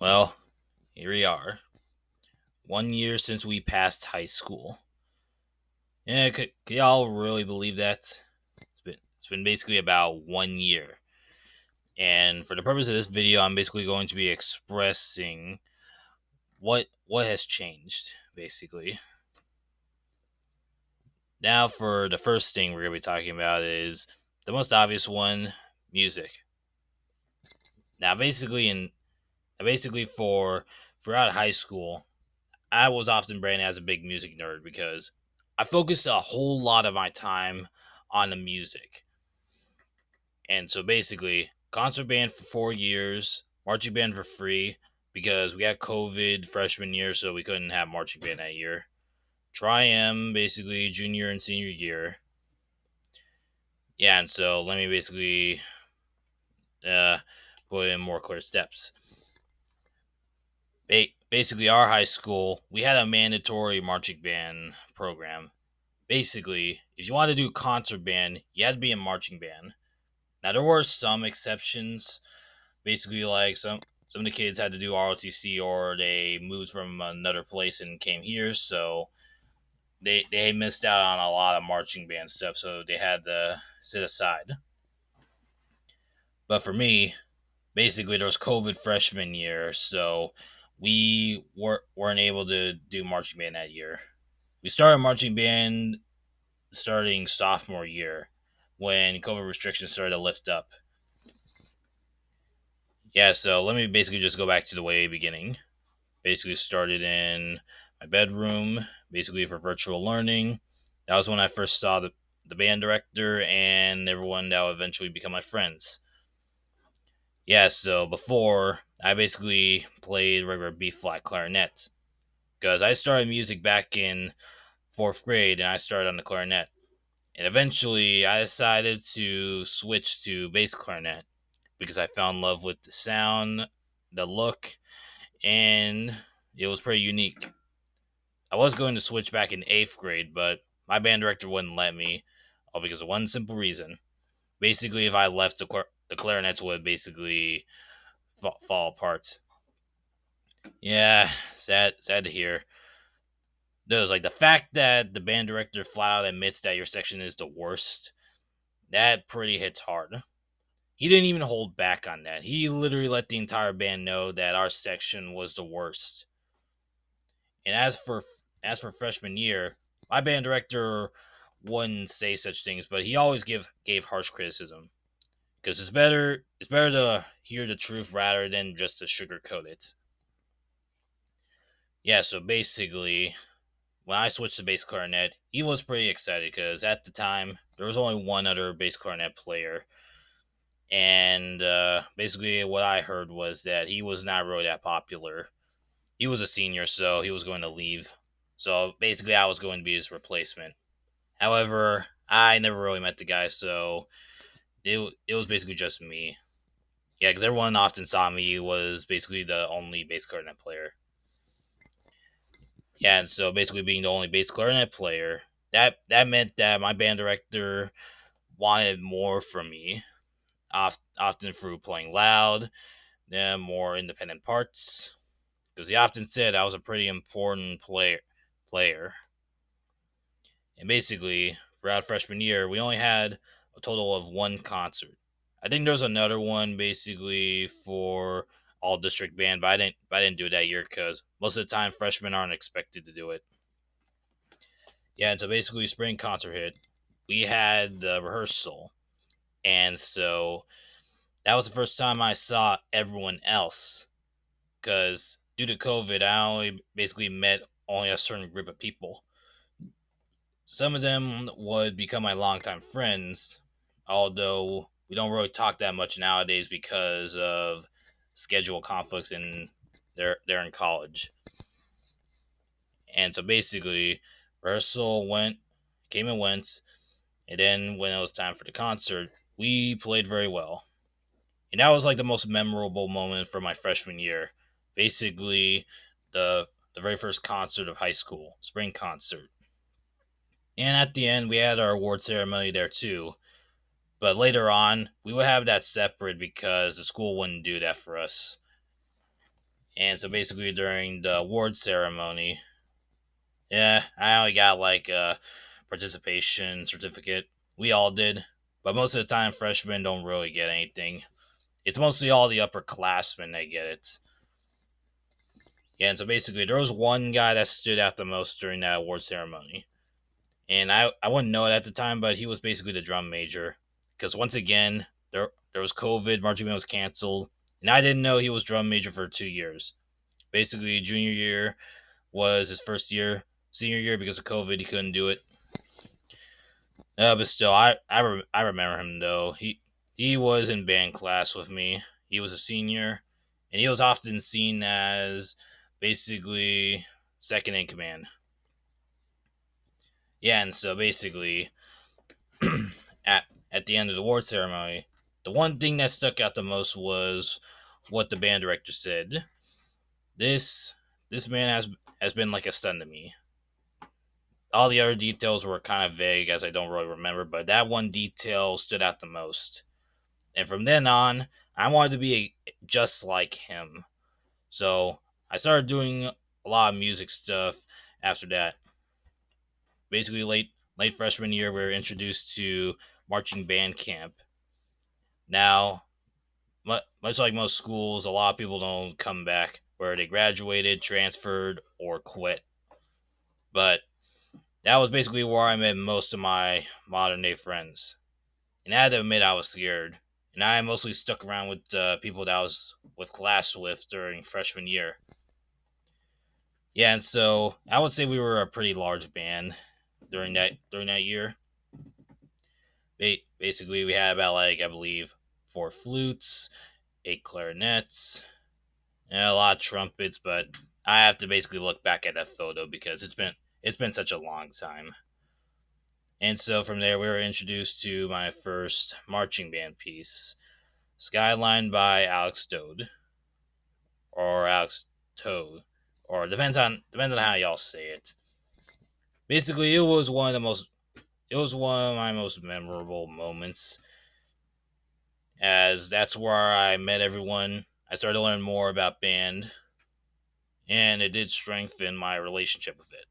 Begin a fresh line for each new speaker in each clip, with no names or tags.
Well, here we are. 1 year since we passed high school. Yeah, could y'all really believe that? It's been basically about 1 year. And for the purpose of this video, I'm basically going to be expressing what has changed, basically. Now for the first thing we're gonna be talking about is the most obvious one, music. Now basically for throughout high school, I was often branded as a big music nerd because I focused a whole lot of my time on the music. And so basically, concert band for 4 years, marching band for free because we had COVID freshman year, so we couldn't have marching band that year. Tri-M basically junior and senior year. Yeah, and so let me basically uh, put in more clear steps. Basically, our high school, we had a mandatory marching band program. Basically, if you want to do concert band, you had to be in marching band. Now there were some exceptions. Basically, like some of the kids had to do ROTC or they moved from another place and came here, so they missed out on a lot of marching band stuff, so they had to sit aside. But for me, basically there was COVID freshman year, so weren't able to do marching band that year. We started marching band starting sophomore year when COVID restrictions started to lift up. Yeah, so let me basically just go back to the way beginning. Basically started in my bedroom, basically for virtual learning. That was when I first saw the band director and everyone that would eventually become my friends. Yeah, so before I basically played regular B flat clarinet because I started music back in fourth grade and I started on the clarinet. And eventually I decided to switch to bass clarinet because I fell in love with the sound, the look, and it was pretty unique. I was going to switch back in eighth grade, but my band director wouldn't let me, all because of one simple reason. Basically, if I left, the clarinets would basically fall apart. Yeah, sad to hear. There's like the fact that the band director flat out admits that your section is the worst. That pretty hits hard. He didn't even hold back on that. He literally let the entire band know that our section was the worst. And as for freshman year, my band director wouldn't say such things, but he always gave harsh criticism because it's better to hear the truth rather than just to sugarcoat it. Yeah, so basically, when I switched to bass clarinet, he was pretty excited because at the time there was only one other bass clarinet player, and basically what I heard was that he was not really that popular. He was a senior, so he was going to leave. So basically, I was going to be his replacement. However, I never really met the guy, so it was basically just me. Yeah, because everyone often saw me was basically the only bass clarinet player. Yeah, and so basically being the only bass clarinet player, that meant that my band director wanted more from me, often through playing loud, then more independent parts, because he often said I was a pretty important player. And basically, throughout freshman year, we only had a total of one concert. I think there was another one basically for all district band, but I didn't do it that year because most of the time freshmen aren't expected to do it. Yeah, and so basically spring concert hit. We had the rehearsal, and so that was the first time I saw everyone else because due to COVID, I only basically met only a certain group of people. Some of them would become my longtime friends, although we don't really talk that much nowadays because of schedule conflicts and they're in college. And so basically, rehearsal came and went, and then when it was time for the concert, we played very well. And that was like the most memorable moment for my freshman year. Basically, the very first concert of high school, spring concert. And at the end, we had our award ceremony there too. But later on, we would have that separate because the school wouldn't do that for us. And so basically during the award ceremony, yeah, I only got like a participation certificate. We all did, but most of the time freshmen don't really get anything. It's mostly all the upperclassmen that get it. Yeah, and so basically there was one guy that stood out the most during that award ceremony. And I wouldn't know it at the time, but he was basically the drum major. Because once again, there was COVID, marching band was canceled, and I didn't know he was drum major for 2 years. Basically, junior year was his first year. Senior year, because of COVID, he couldn't do it. But still, I remember him though. He was in band class with me. He was a senior, and he was often seen as basically second in command. Yeah, and so basically, at at the end of the award ceremony, the one thing that stuck out the most was what the band director said. This this man has been like a son to me. All the other details were kind of vague, as I don't really remember, but that one detail stood out the most. And from then on, I wanted to be just like him. So I started doing a lot of music stuff after that. Basically, late freshman year, we were introduced to marching band camp. Now, much like most schools, a lot of people don't come back where they graduated, transferred, or quit. But that was basically where I met most of my modern day friends. And I had to admit I was scared. And I mostly stuck around with people that I was with class with during freshman year. Yeah, and so I would say we were a pretty large band during that year. Basically, we had about like I believe 4 flutes, 8 clarinets, and a lot of trumpets. But I have to basically look back at that photo because it's been such a long time. And so from there, we were introduced to my first marching band piece, Skyline by Alex Toad, or Alex Toad, or depends on how y'all say it. Basically, it was one of my most memorable moments, as that's where I met everyone. I started to learn more about band, and it did strengthen my relationship with it.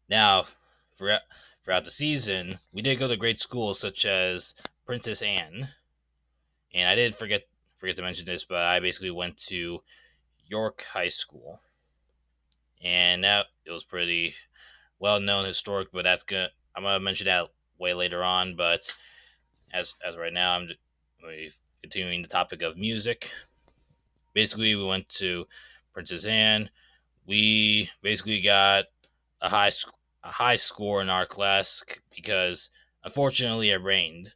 Now, throughout the season, we did go to great schools such as Princess Anne, and I did forget to mention this, but I basically went to York High School, and that it was pretty well known historic. But I'm gonna mention that way later on. But as right now, I'm just continuing the topic of music. Basically, we went to Princess Anne. We basically got a a high score in our class because unfortunately it rained,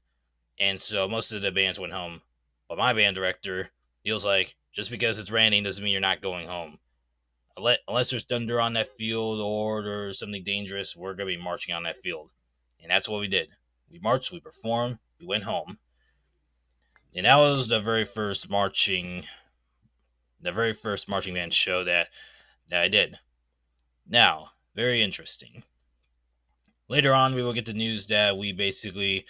and so most of the bands went home. But my band director, he was like, just because it's raining doesn't mean you're not going home. Unless there's thunder on that field or there's something dangerous, we're gonna be marching on that field, and that's what we did. We marched, we performed, we went home, and that was the very first marching band show that I did. Now, very interesting. Later on, we will get the news that we basically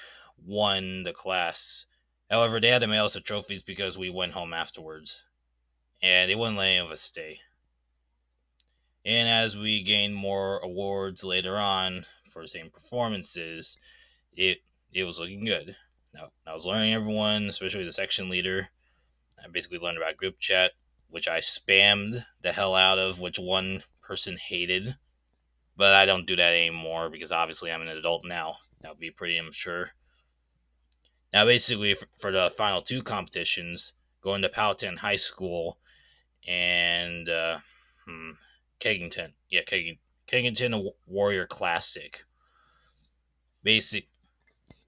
won the class. However, they had to mail us the trophies because we went home afterwards, and they wouldn't let any of us stay. And as we gained more awards later on for the same performances, it it was looking good. Now, I was learning everyone, especially the section leader. I basically learned about group chat, which I spammed the hell out of, which one person hated. But I don't do that anymore because obviously I'm an adult now. That would be pretty immature. Now, basically, for the final two competitions, going to Powhatan High School and hmm, Kegington, yeah, Kegington Warrior Classic. Basic,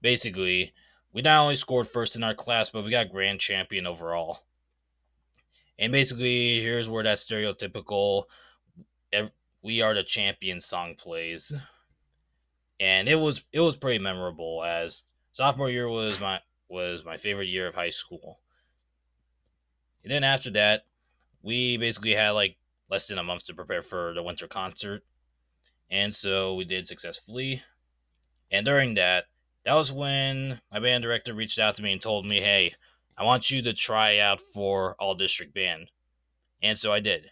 basically, we not only scored first in our class, but we got grand champion overall. And basically, here's where that stereotypical "we are the champion" song plays, and it was pretty memorable. As sophomore year was my favorite year of high school. And then after that, we basically had like less than a month to prepare for the winter concert, and so we did successfully. And during that was when my band director reached out to me and told me, "Hey, I want you to try out for all district band. And so I did.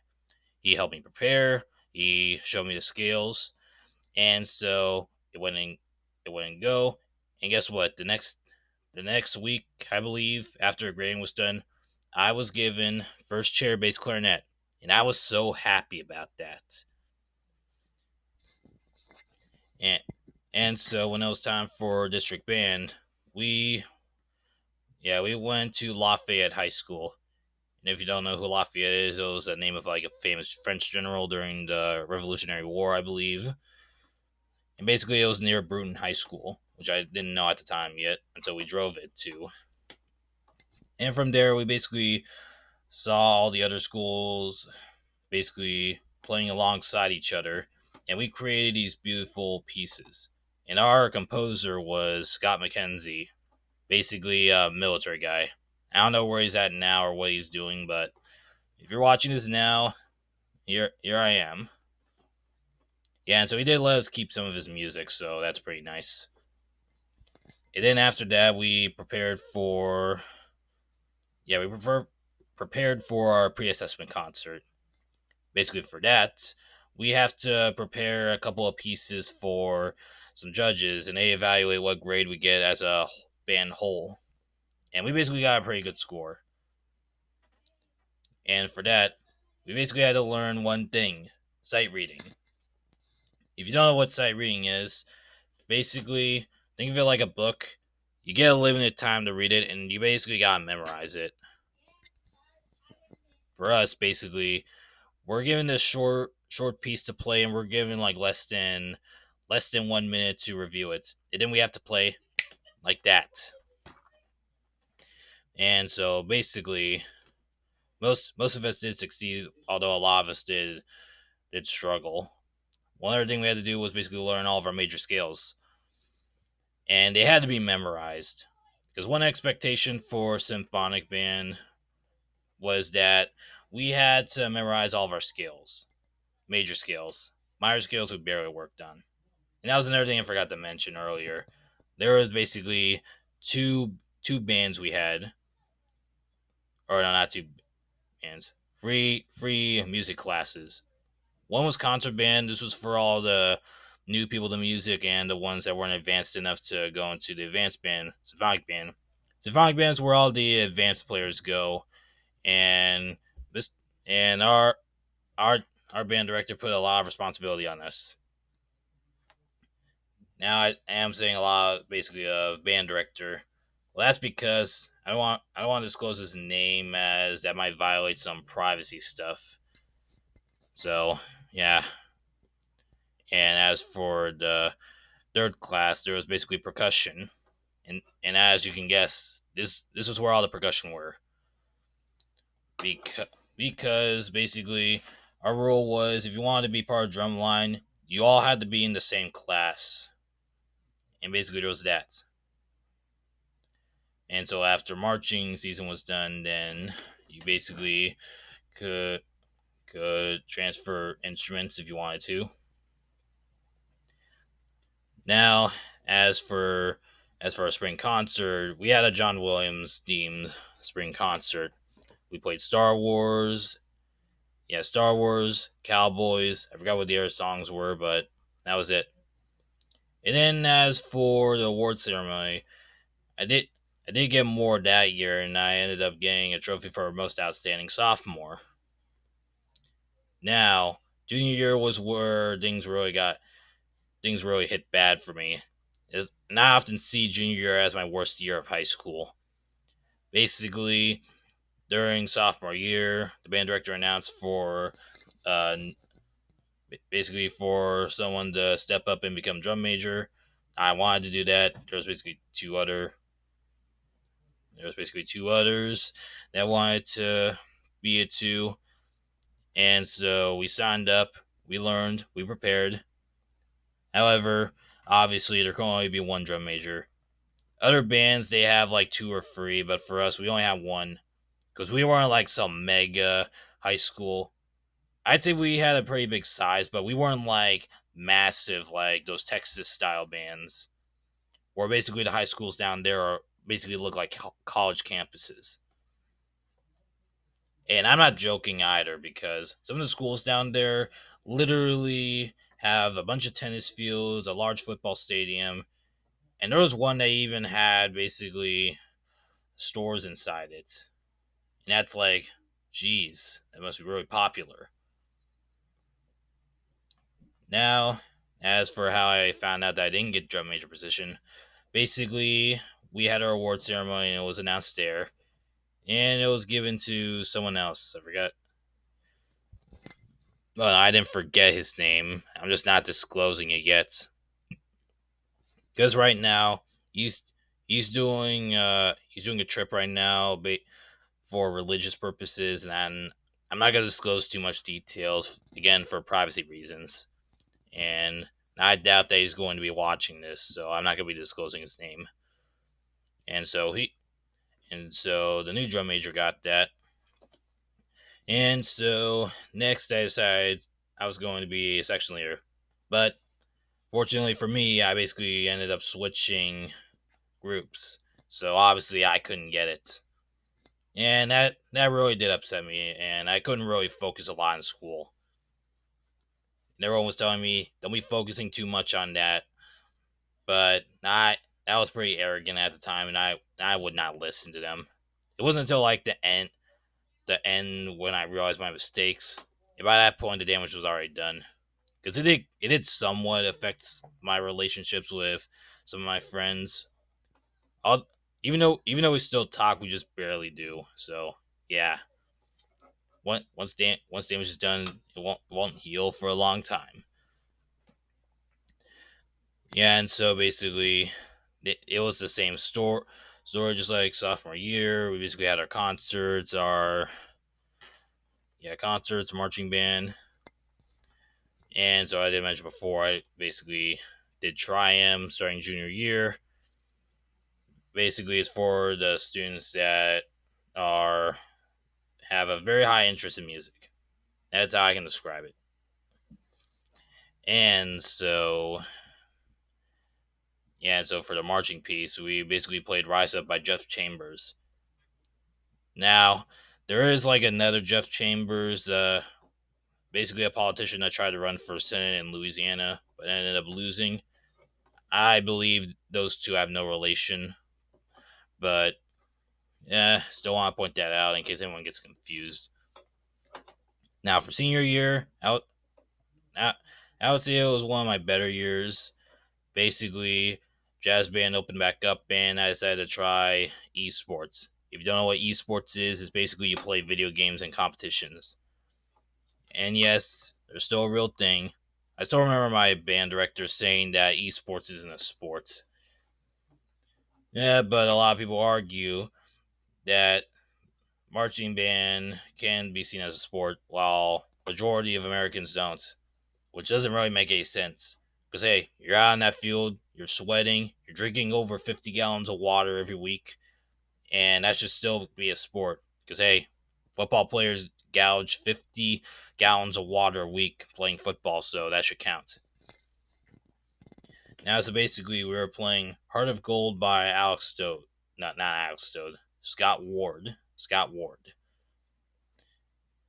He helped me prepare. He showed me the scales, and so it wouldn't go. And guess what? The next week, I believe, after grading was done, I was given first chair bass clarinet, and I was so happy about that. And and so when it was time for district band, we we went to Lafayette High School. And if you don't know who Lafayette is, it was the name of like a famous French general during the Revolutionary War, I believe. And basically, it was near Bruton High School, which I didn't know at the time yet until we drove it to. And from there, we basically saw all the other schools basically playing alongside each other, and we created these beautiful pieces. And our composer was Scott McKenzie, basically a military guy. I don't know where he's at now or what he's doing, but if you're watching this now, here I am. Yeah, and so he did let us keep some of his music, so that's pretty nice. And then after that, we prepared for our pre-assessment concert. Basically, for that, we have to prepare a couple of pieces for some judges, and they evaluate what grade we get as a band whole. And we basically got a pretty good score. And for that, we basically had to learn one thing: sight reading. If you don't know what sight reading is, basically think of it like a book. You get a limited time to read it, and you basically gotta memorize it. For us, basically, we're given this short piece to play, and we're given like less than 1 minute to review it, and then we have to play like that. And so basically, most of us did succeed, although a lot of us did struggle. One other thing we had to do was basically learn all of our major scales, and they had to be memorized. Because one expectation for symphonic band was that we had to memorize all of our scales, major scales. Minor scales we barely worked on. And that was another thing I forgot to mention earlier. There was basically two bands we had, or no, not two bands, free music classes. One was concert band. This was for all the new people to music and the ones that weren't advanced enough to go into the advanced band, symphonic band. Symphonic bands where all the advanced players go, and this and our our band director put a lot of responsibility on us. Now I am saying a lot, basically, of band director. Well, that's because I don't want to disclose his name, as that might violate some privacy stuff. So yeah. And as for the third class, there was basically percussion, and as you can guess, this was where all the percussion were, because basically our rule was if you wanted to be part of drumline, you all had to be in the same class, and basically there was that. And so after marching season was done, then you basically could transfer instruments if you wanted to. Now, as for a spring concert, we had a John Williams themed spring concert. We played Star Wars. Yeah, Star Wars, Cowboys. I forgot what the other songs were, but that was it. And then as for the award ceremony, I did I did get more that year, and I ended up getting a trophy for most outstanding sophomore. Now, junior year was where things really hit bad for me. And I often see junior year as my worst year of high school. Basically, during sophomore year, the band director announced uh, for someone to step up and become drum major. I wanted to do that. There was basically two others that wanted to be it too, and so we signed up. We learned. We prepared. However, obviously there can only be one drum major. Other bands they have like two or three, but for us we only have one because we weren't like some mega high school. I'd say we had a pretty big size, but we weren't like massive like those Texas style bands, where basically the high schools down there basically look like college campuses. And I'm not joking either, because some of the schools down there literally have a bunch of tennis fields, a large football stadium, and there was one that even had basically stores inside it. And that's like, geez, that must be really popular. Now, as for how I found out that I didn't get drum major position, basically we had our award ceremony and it was announced there, and it was given to someone else. I forgot. Well, I didn't forget his name. I'm just not disclosing it yet, because right now he's he's doing a trip right now, for religious purposes, and I'm not gonna disclose too much details again for privacy reasons. And I doubt that he's going to be watching this, so I'm not gonna be disclosing his name. And so the new drum major got that. And so next I decided I was going to be a section leader. But fortunately for me, I basically ended up switching groups. So obviously I couldn't get it. And that really did upset me, and I couldn't really focus a lot in school. And everyone was telling me, don't be focusing too much on that. But that was pretty arrogant at the time, and I would not listen to them. It wasn't until like the end when I realized my mistakes. And by that point, the damage was already done, because it did somewhat affect my relationships with some of my friends. I'll, even though we still talk, we just barely do. So yeah, once damage is done, it won't heal for a long time. Yeah, and so basically, it was the same story just like sophomore year. We basically had our concerts, concerts, marching band, and so I did mention before, I basically did Tri-M starting junior year. Basically, it's for the students that are have a very high interest in music. That's how I can describe it. And so, yeah, so for the marching piece, we basically played Rise Up by Jeff Chambers. Now, there is like another Jeff Chambers, basically a politician that tried to run for Senate in Louisiana, but ended up losing. I believe those two have no relation, but yeah, still want to point that out in case anyone gets confused. Now, for senior year, I, I would say it was one of my better years. Basically, jazz band opened back up, and I decided to try esports. If you don't know what esports is, it's basically you play video games and competitions. And yes, they're still a real thing. I still remember my band director saying that esports isn't a sport. Yeah, but a lot of people argue that marching band can be seen as a sport, while majority of Americans don't, which doesn't really make any sense. Because hey, you're out in that field, you're sweating, you're drinking over 50 gallons of water every week, and that should still be a sport. Because hey, football players gouge 50 gallons of water a week playing football, so that should count. Now, so basically, we were playing Heart of Gold by Alex Stode. Not Alex Stode. Scott Ward. Scott Ward.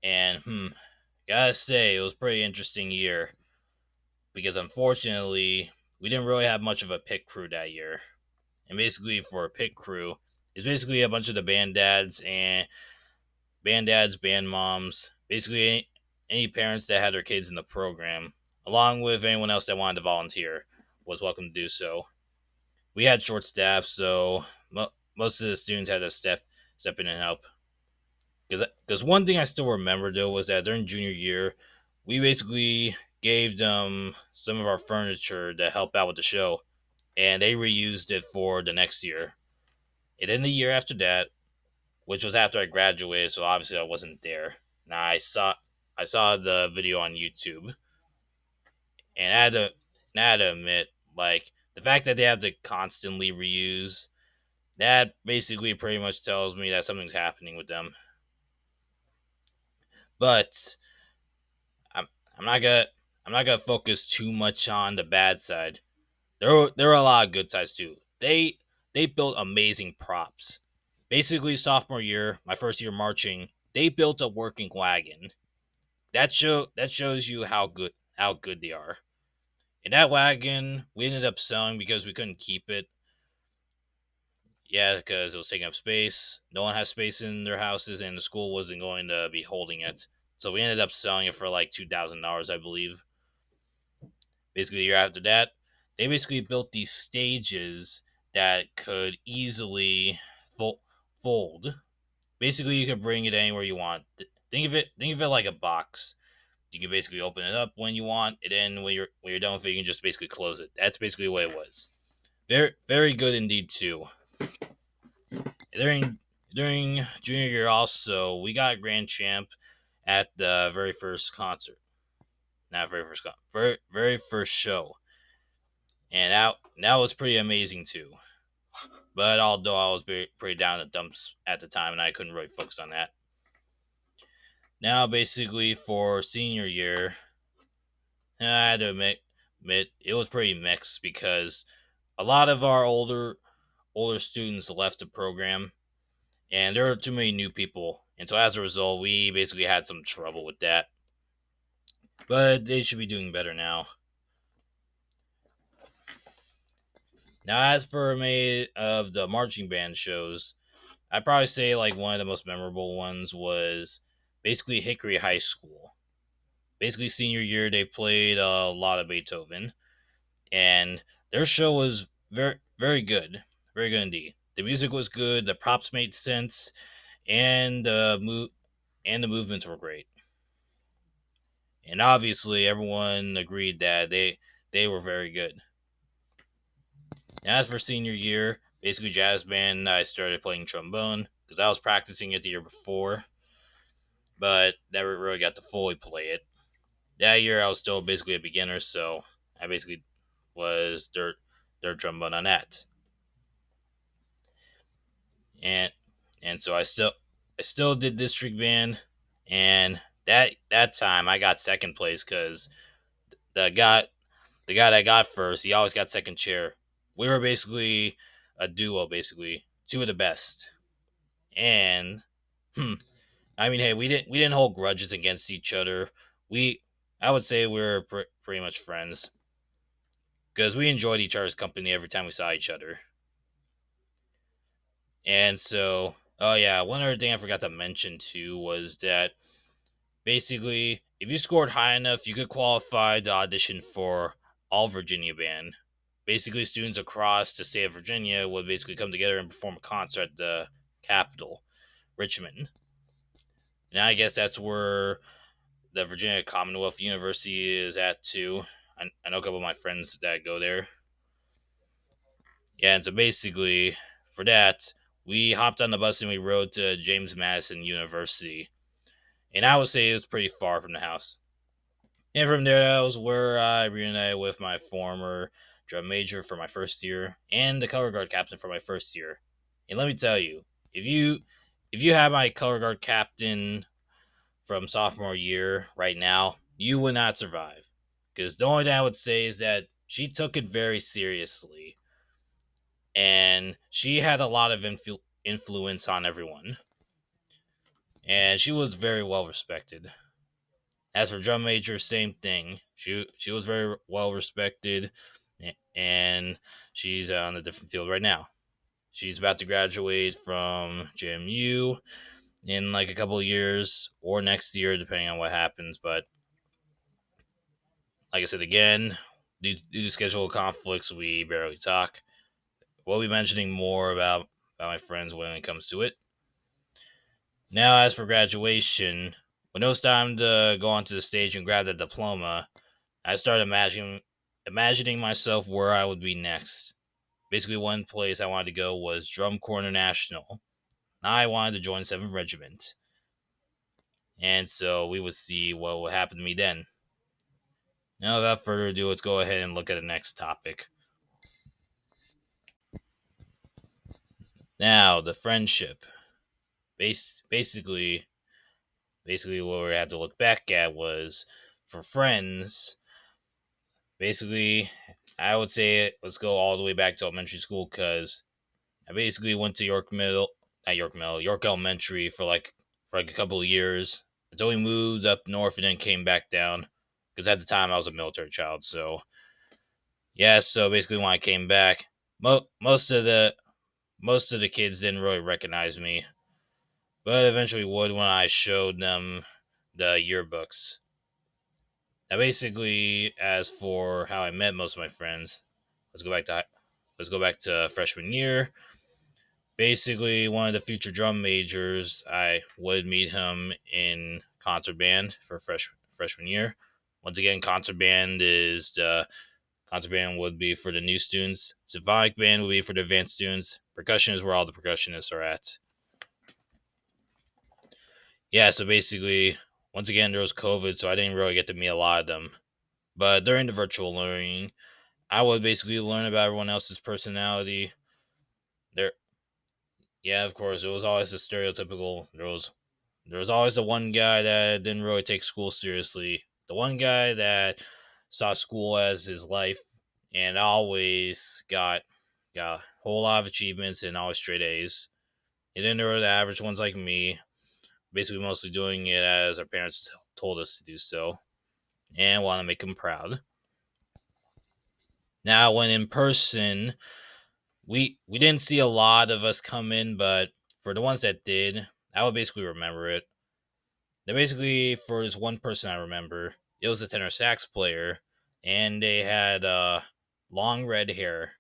And, gotta say, it was a pretty interesting year, because unfortunately, we didn't really have much of a pit crew that year. And basically, for a pit crew, it's basically a bunch of the band dads, band moms, basically any parents that had their kids in the program, along with anyone else that wanted to volunteer, was welcome to do so. We had short staff, so most of the students had to step in and help. Because one thing I still remember though was that during junior year, we basically gave them some of our furniture to help out with the show, and they reused it for the next year. And then the year after that, which was after I graduated, so obviously I wasn't there. Now I saw the video on YouTube, and I had to admit, like, the fact that they have to constantly reuse, that basically pretty much tells me that something's happening with them. But I'm I'm not gonna I'm not gonna focus too much on the bad side. There are a lot of good sides too. they built amazing props. Basically, sophomore year, my first year marching, they built a working wagon. That shows you how good they are. And that wagon, we ended up selling because we couldn't keep it. Yeah, because it was taking up space. No one has space in their houses, and the school wasn't going to be holding it. So we ended up selling it for like $2,000, I believe. Basically, the year after that, they basically built these stages that could easily fold. Basically, you could bring it anywhere you want. Think of it like a box. You can basically open it up when you want, and then when you're done with it, you can just basically close it. That's basically what it was. Very good indeed too. During during junior year, also we got a grand champ at the very first concert. Not very first concert, very first show, and that was pretty amazing too. But although I was pretty down in the dumps at the time, and I couldn't really focus on that. Now, basically for senior year, I had to admit it was pretty mixed because a lot of our older students left the program, and there were too many new people, and so as a result, we basically had some trouble with that. But they should be doing better now. Now, as for many of the marching band shows, I'd probably say like one of the most memorable ones was basically Hickory High School. Basically, senior year, they played a lot of Beethoven, and their show was very good indeed. The music was good, the props made sense, and and the movements were great. And obviously, everyone agreed that they were very good. And as for senior year, basically jazz band, I started playing trombone because I was practicing it the year before, but never really got to fully play it. That year, I was still basically a beginner, so I basically was dirt trombone on that. and so I still did district band, and that time I got second place because the guy the guy that got first, he always got second chair. We were basically a duo, basically two of the best, and hmm, I mean, hey, we didn't hold grudges against each other. We I would say we were pretty much friends because we enjoyed each other's company every time we saw each other. And so, oh yeah, one other thing I forgot to mention too was that basically, if you scored high enough, you could qualify to audition for all Virginia band. Basically, students across the state of Virginia would basically come together and perform a concert at the capital, Richmond. And I guess that's where the Virginia Commonwealth University is at too. I know a couple of my friends that go there. Yeah, and so basically, for that, we hopped on the bus and we rode to James Madison University. And I would say it was pretty far from the house. And from there, that was where I reunited with my former drum major for my first year and the color guard captain for my first year. And let me tell you, if you if you have my color guard captain from sophomore year right now, you would not survive. Because the only thing I would say is that she took it very seriously, and she had a lot of influence on everyone, and she was very well respected. As for drum major, same thing. She was very well respected, and she's on a different field right now. She's about to graduate from JMU in like a couple of years or next year, depending on what happens. But like I said again, due to schedule conflicts, we barely talk. We'll be mentioning more about my friends when it comes to it. Now, as for graduation, when it was time to go onto the stage and grab the diploma, I started imagining myself where I would be next. Basically, one place I wanted to go was Drum Corps International. I wanted to join 7th Regiment, and so we would see what would happen to me then. Now, without further ado, let's go ahead and look at the next topic. Now, the friendship. Basically, what we had to look back at was for friends. Basically, I would say let's go all the way back to elementary school because I basically went to York Middle, not York Middle, York Elementary for like a couple of years until we moved up north and then came back down. Because at the time I was a military child, so yeah. So basically, when I came back, most of the kids didn't really recognize me, but eventually would when I showed them the yearbooks. Now, basically, as for how I met most of my friends, let's go back to let's go back to freshman year. Basically, one of the future drum majors, I would meet him in concert band for freshman year. Once again, concert band would be for the new students. Symphonic band would be for the advanced students. Percussion is where all the percussionists are at. Yeah, so basically, once again, there was COVID, so I didn't really get to meet a lot of them. But during the virtual learning, I would basically learn about everyone else's personality. There, yeah, of course, it was always the stereotypical. There was always the one guy that didn't really take school seriously. The one guy that saw school as his life and always got a whole lot of achievements and always straight A's. And then there were the average ones like me, basically mostly doing it as our parents told us to do so and want to make them proud. Now, when in person, we didn't see a lot of us come in, but for the ones that did, I would basically remember it. Now, basically, for this one person I remember, it was a tenor sax player, and they had long red hair,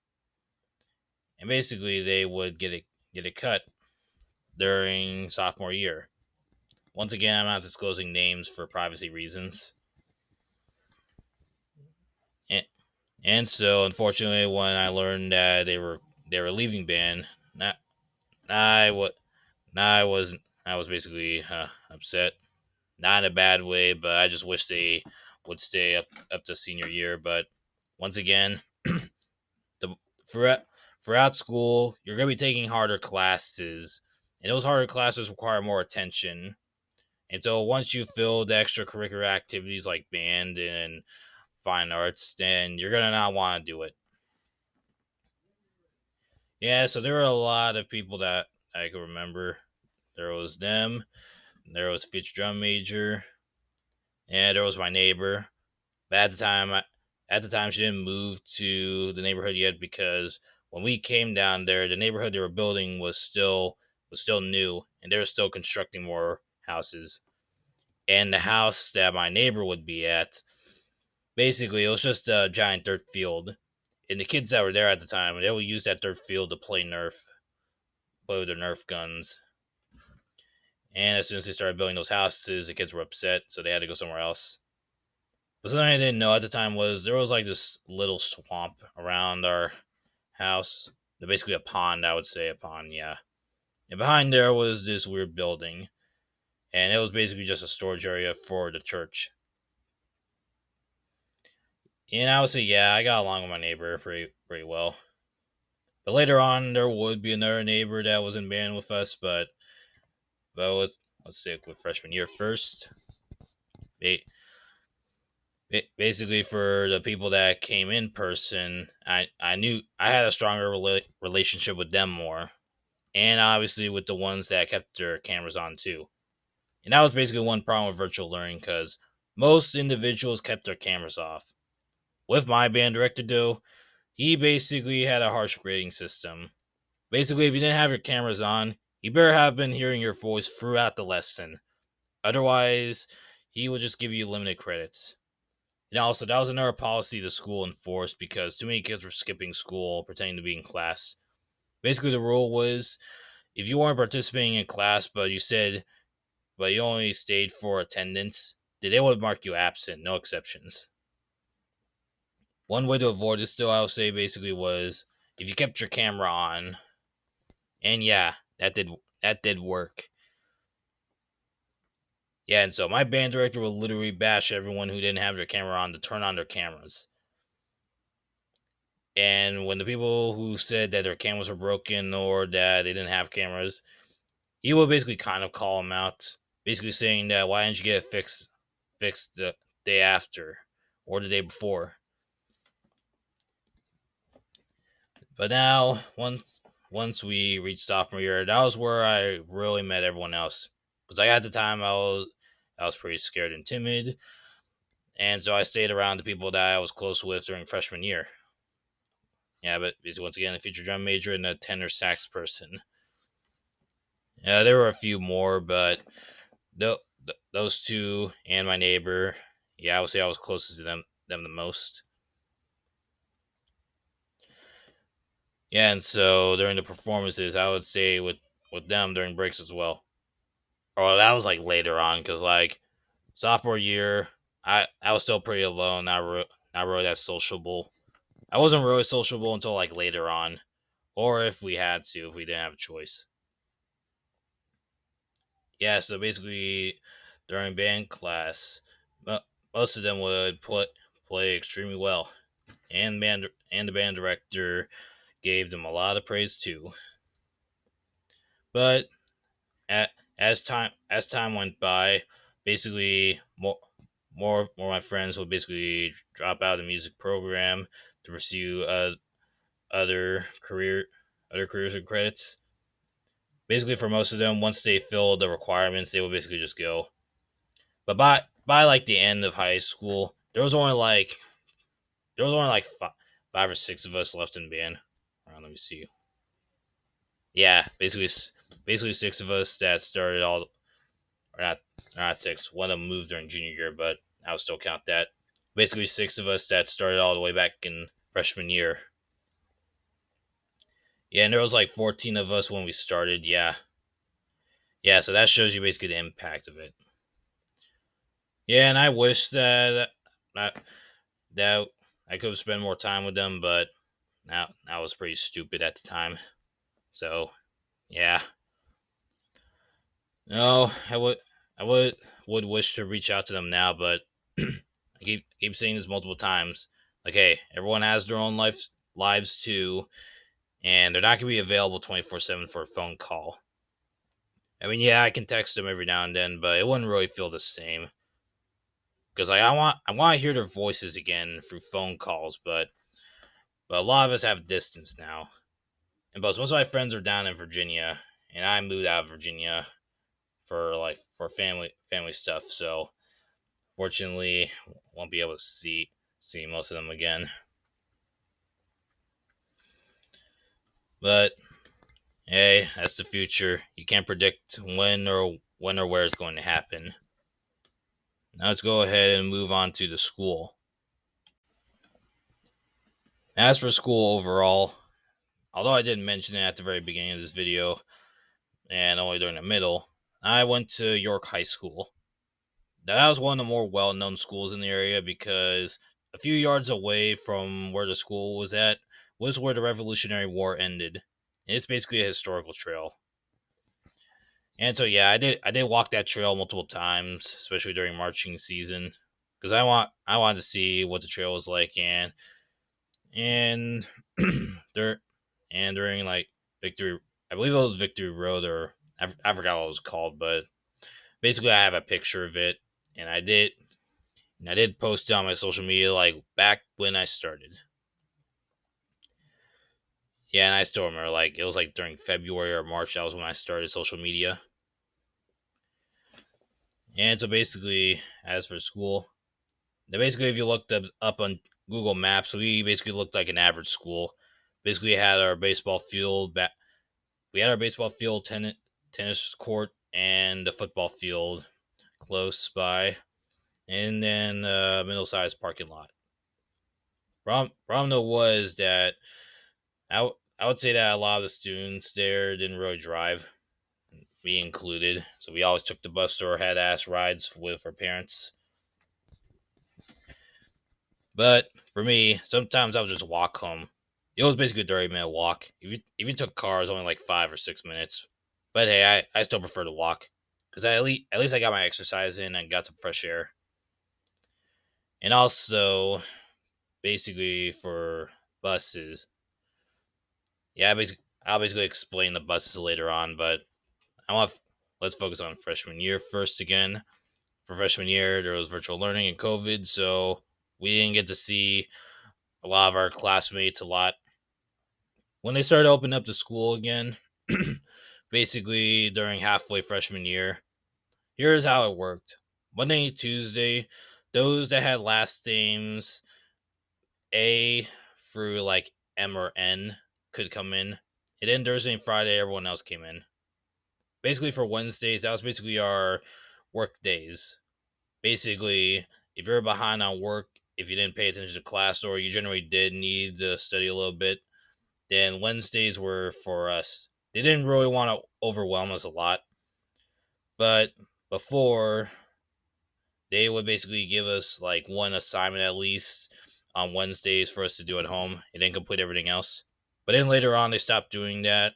and basically they would get a cut during sophomore year. Once again, I'm not disclosing names for privacy reasons. And, and so, unfortunately, when I learned that they were leaving band, not I what I was basically upset. Not in a bad way, but I just wish they would stay up to senior year. But once again, the throughout throughout school, you're gonna be taking harder classes, and those harder classes require more attention. And so once you fill the extracurricular activities like band and fine arts, then you're gonna not want to do it. Yeah, so there were a lot of people that I could remember. There was them. There was Fitch drum major, and there was my neighbor. But at the time, she didn't move to the neighborhood yet because when we came down there, the neighborhood they were building was still new, and they were still constructing more houses. And the house that my neighbor would be at, basically, it was just a giant dirt field. And the kids that were there at the time, they would use that dirt field to play with their Nerf guns. And as soon as they started building those houses, the kids were upset, so they had to go somewhere else. But something I didn't know at the time was there was like this little swamp around our house. Basically a pond, I would say a pond, yeah. And behind there was this weird building, and it was basically just a storage area for the church. And I would say, yeah, I got along with my neighbor pretty well. But later on, there would be another neighbor that was in band with us, but let's stick with freshman year first. Basically, for the people that came in person, I knew I had a stronger relationship with them more, and obviously with the ones that kept their cameras on too. And that was basically one problem with virtual learning because most individuals kept their cameras off. With my band director, though, he basically had a harsh grading system. Basically, if you didn't have your cameras on, you better have been hearing your voice throughout the lesson. Otherwise, he would just give you limited credits. And also, that was another policy the school enforced because too many kids were skipping school pretending to be in class. Basically, the rule was if you weren't participating in class, but you only stayed for attendance, then they would mark you absent, no exceptions. One way to avoid this, still, I would say, basically was if you kept your camera on, and yeah, that did work. Yeah, and so my band director would literally bash everyone who didn't have their camera on to turn on their cameras. And when the people who said that their cameras were broken or that they didn't have cameras, he would basically kind of call them out, basically saying that why didn't you get it fixed the day after or the day before? But now once we reached sophomore year, that was where I really met everyone else. Because like at the time, I was pretty scared and timid, and so I stayed around the people that I was close with during freshman year. Yeah, but once again, a future drum major and a tenor sax person. Yeah, there were a few more, but those two and my neighbor, yeah, I would say I was closest to them the most. Yeah, and so during the performances, I would say with them during breaks as well. Oh, that was like later on because like sophomore year, I was still pretty alone, not really that sociable. I wasn't really sociable until like later on, or if we had to, if we didn't have a choice. Yeah, so basically during band class, most of them would play extremely well, and the band director gave them a lot of praise too. But at, as time went by, basically more of my friends would basically drop out of the music program to pursue other career other careers and credits. Basically, for most of them, once they filled the requirements, they would basically just go. But by like the end of high school, there was only like five or six of us left in the band. Let me see. Yeah, basically six of us that started all, or not six. One of them moved during junior year, but I would still count that. Basically, six of us that started all the way back in freshman year. Yeah, and there was like 14 of us when we started. Yeah, yeah. So that shows you basically the impact of it. Yeah, and I wish that that I could have spent more time with them, but now I was pretty stupid at the time. So yeah, no, I would wish to reach out to them now, but I keep saying this multiple times. Like, hey, everyone has their own lives too, and they're not gonna be available 24/7 for a phone call. I mean, yeah, I can text them every now and then, but it wouldn't really feel the same because like I want to hear their voices again through phone calls, but a lot of us have distance now, and most of my friends are down in Virginia, and I moved out of Virginia for family stuff, so fortunately won't be able to see most of them again. But hey, that's the future. You can't predict when or where it's going to happen. Now let's go ahead and move on to the school. As for school overall, although I didn't mention it at the very beginning of this video and only during the middle, I went to York High School. Now, that was one of the more well known schools in the area because a few yards away from where the school was at was where the Revolutionary War ended. And it's basically a historical trail. And so yeah, I did walk that trail multiple times, especially during marching season, because I wanted to see what the trail was like, and there and during like Victory, I believe it was Victory Road, or I forgot what it was called, but basically I have a picture of it, and I did post it on my social media like back when I started. Yeah, and I still remember like it was like during February or March. That was when I started social media. And so basically, as for school, now basically if you looked up on Google Maps, we basically looked like an average school. Basically, had our baseball field back. We had our baseball field, tennis court, and the football field close by, and then middle-sized parking lot. Problem though was that I would say that a lot of the students there didn't really drive, me included. So we always took the bus or had ass rides with our parents. But for me, sometimes I would just walk home. It was basically a 30-minute walk. If you took cars, only like 5 or 6 minutes. But hey, I still prefer to walk because at least I got my exercise in and got some fresh air. And also, basically for buses, yeah, I'll basically explain the buses later on. But I want let's focus on freshman year first again. For freshman year, there was virtual learning and COVID, so we didn't get to see a lot of our classmates a lot. when they started opening up the school again, basically during halfway freshman year, here's how it worked. Monday, Tuesday, those that had last names A through like M or N could come in. And then Thursday and Friday, everyone else came in. Basically, for Wednesdays, that was basically our work days. Basically, if you're behind on work, if you didn't pay attention to class or you generally did need to study a little bit, then Wednesdays were for us. They didn't really want to overwhelm us a lot, but before they would basically give us like one assignment at least on Wednesdays for us to do at home and then complete everything else. But then later on, they stopped doing that,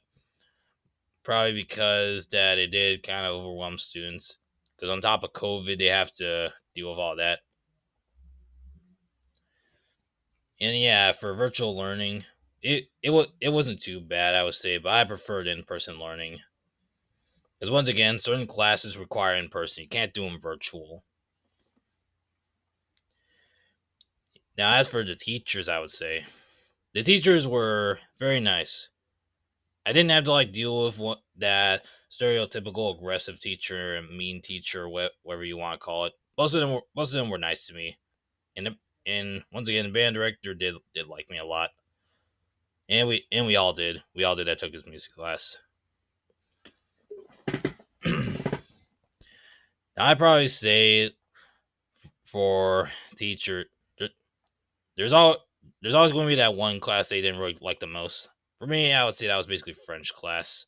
probably because that it did kind of overwhelm students. Because on top of COVID, they have to deal with all that. And yeah, for virtual learning, it wasn't too bad, I would say, but I preferred in person learning. Because once again, certain classes require in person. You can't do them virtual. Now, as for the teachers, I would say the teachers were very nice. I didn't have to like deal with that stereotypical aggressive teacher and mean teacher, whatever you want to call it. Most of them were nice to me, and once again, the band director did like me a lot, and we all did. We all did. That took his music class. I'd probably say for teacher, there's all there's always going to be that one class they didn't really like the most. For me, I would say that was basically French class.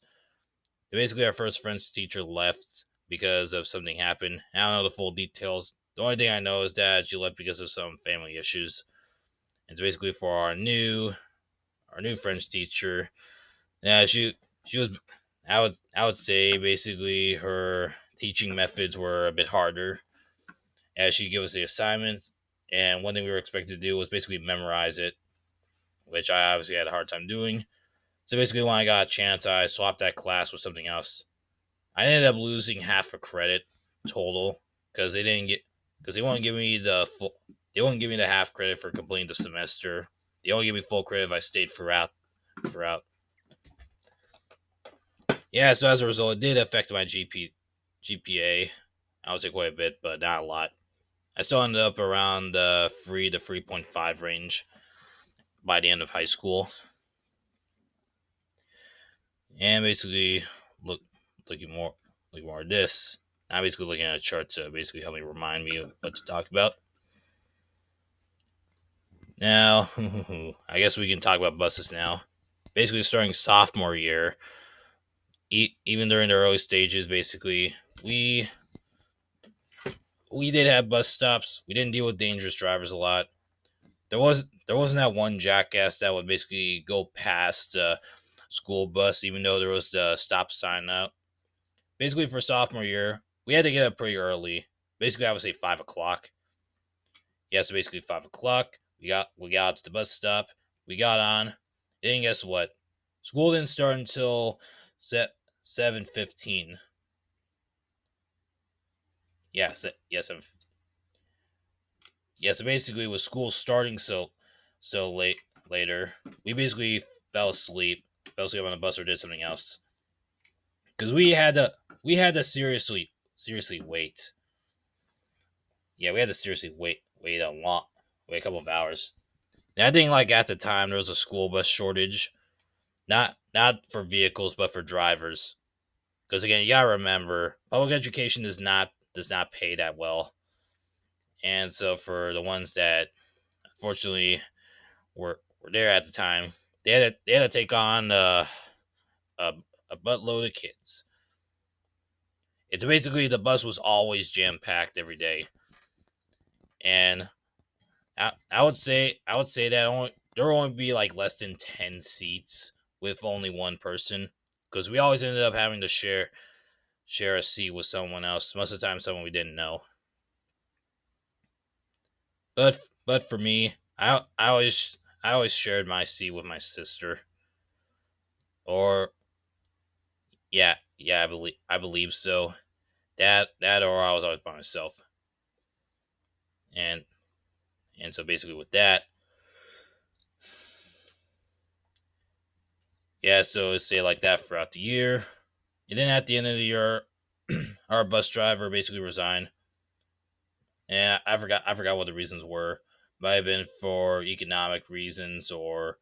Basically, our first French teacher left because of something happened. I don't know the full details. The only thing I know is that she left because of some family issues. It's basically for our new French teacher. Yeah, she was. I would say basically her teaching methods were a bit harder, as she gave us the assignments, and one thing we were expected to do was basically memorize it, which I obviously had a hard time doing. So basically, when I got a chance, I swapped that class with something else. I ended up losing half a credit total because they didn't get because they won't give me the full. They won't give me the half credit for completing the semester. They only give me full credit if I stayed throughout. Yeah, so as a result, it did affect my GPA. I would say quite a bit, but not a lot. I still ended up around the 3 to 3.5 range by the end of high school, and basically look looking more looking more at this. I'm basically looking at a chart to basically help me remind me of what to talk about. Now, I guess we can talk about buses now. Basically, starting sophomore year, even during the early stages, basically we we did have bus stops. We didn't deal with dangerous drivers a lot. There wasn't that one jackass that would basically go past the school bus, even though there was the stop sign out. Basically, for sophomore year, we had to get up pretty early. Basically, I would say 5 o'clock. Yeah, so basically 5 o'clock. We got to the bus stop. We got on. And guess what? School didn't start until 7:15. Yeah, 7:15. Yeah, so basically with school starting so late later, we basically fell asleep on the bus or did something else because we had to seriously wait. Yeah, we had to seriously wait wait a couple of hours. And I think like at the time there was a school bus shortage, not for vehicles but for drivers. Because again, you gotta remember, public education does not pay that well, and so for the ones that unfortunately were there at the time, they had to take on a a buttload of kids. It's basically the bus was always jam packed every day, and I would say that there will only be like less than 10 seats with only one person because we always ended up having to share a seat with someone else. Most of the time, someone we didn't know. But for me, I always shared my seat with my sister. Or I believe so. That or I was always by myself. And so basically with that, Yeah, so it stayed like that throughout the year. And then at the end of the year, our bus driver basically resigned. And I forgot what the reasons were. Might have been for economic reasons or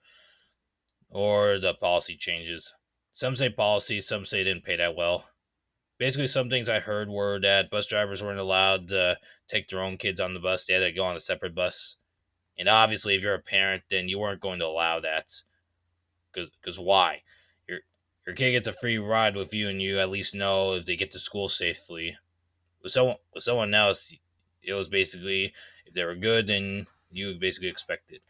the policy changes. Some say policy, some say it didn't pay that well. Basically, some things I heard were that bus drivers weren't allowed to take their own kids on the bus. They had to go on a separate bus. And obviously, if you're a parent, then you weren't going to allow that. Because why? Your, your kid gets a free ride with you, and you at least know if they get to school safely. With someone else, it was basically, if they were good, then you would basically expect it.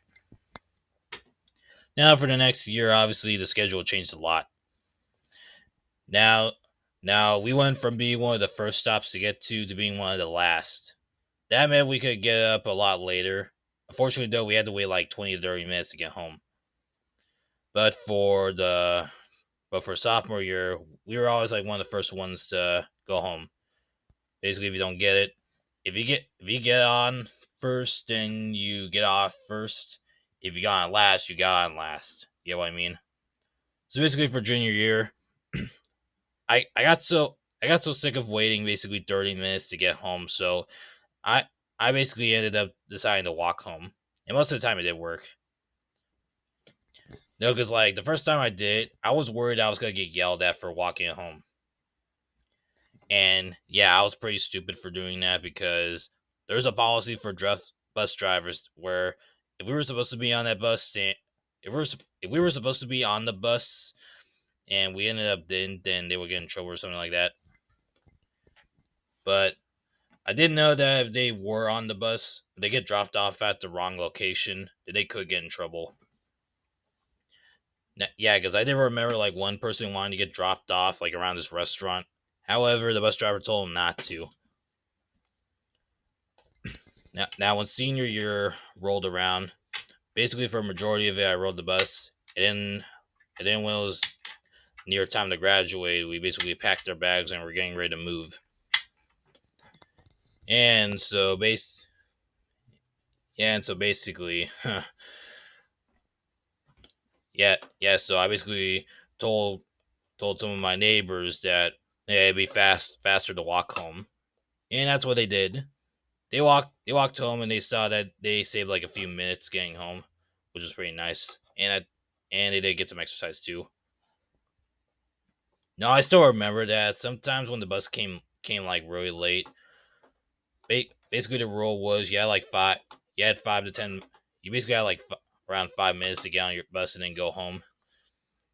Now, for the next year, obviously, the schedule changed a lot. Now, now we went from being one of the first stops to get to being one of the last. That meant we could get up a lot later. Unfortunately, though, we had to wait like 20 to 30 minutes to get home. But for the but for sophomore year, we were always like one of the first ones to go home. Basically, if you don't get it, if you get on first, then you get off first. If you got on last, you got on last. You know what I mean? So basically, for junior year, I got so sick of waiting basically 30 minutes to get home. So I I basically ended up deciding to walk home, and most of the time it did work. No, because like the first time I did, I was worried I was gonna get yelled at for walking home, and yeah, I was pretty stupid for doing that because there's a policy for bus drivers where if we were supposed to be on that bus stand, if we were supposed to be on the bus and we ended up didn't, then they would get in trouble or something like that. But I didn't know that if they were on the bus, they get dropped off at the wrong location, then they could get in trouble. Yeah, because I did remember like one person wanted to get dropped off like around this restaurant. However, the bus driver told him not to. Now when senior year rolled around, basically for a majority of it, I rode the bus. And then when it was near time to graduate, we basically packed our bags and we're getting ready to move. And so basically, yeah. So I basically told told some of my neighbors that yeah, it'd be faster to walk home, and that's what they did. They walked home and they saw that they saved like a few minutes getting home, which was pretty nice. And they did get some exercise too. No, I still remember that sometimes when the bus came like really late, basically the rule was you had 5 to 10, you basically had like around 5 minutes to get on your bus and then go home.